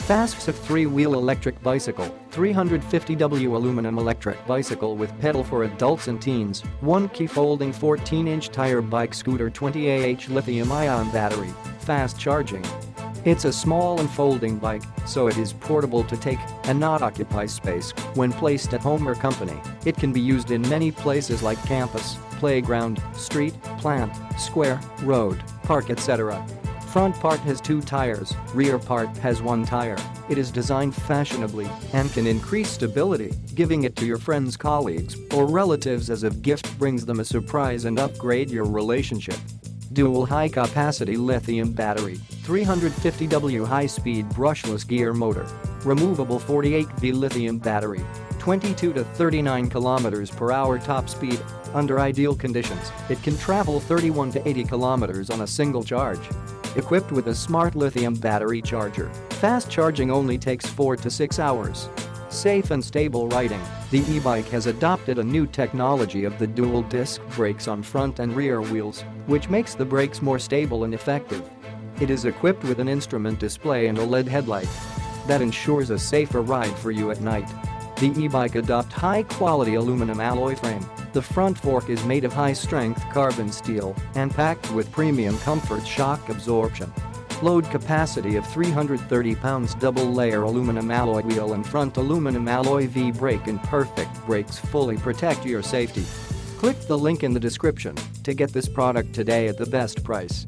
FASFSAF 3-wheel electric bicycle, 350W aluminum electric bicycle with pedal for adults and teens, 1 key folding 14-inch tire bike scooter 20Ah lithium-ion battery, fast charging. It's a small and folding bike, so it is portable to take and not occupy space when placed at home or company. It can be used in many places like campus, playground, street, plant, square, road, park, etc. Front part has 2 tires, rear part has 1 tire. It is designed fashionably and can increase stability, giving it to your friends, colleagues, or relatives as a gift brings them a surprise and upgrade your relationship. Dual high-capacity lithium battery, 350W high-speed brushless gear motor, removable 48V lithium battery, 22 to 39 km per hour top speed. Under ideal conditions, it can travel 31 to 80 km on a single charge. Equipped with a smart lithium battery charger, fast charging only takes 4 to 6 hours. Safe and stable riding, the e-bike has adopted a new technology of the dual disc brakes on front and rear wheels, which makes the brakes more stable and effective. It is equipped with an instrument display and a LED headlight that ensures a safer ride for you at night. The e-bike adopts high-quality aluminum alloy frame. The front fork is made of high-strength carbon steel and packed with premium comfort shock absorption. Load capacity of 330 pounds, double-layer aluminum alloy wheel and front aluminum alloy V-brake and perfect brakes fully protect your safety. Click the link in the description to get this product today at the best price.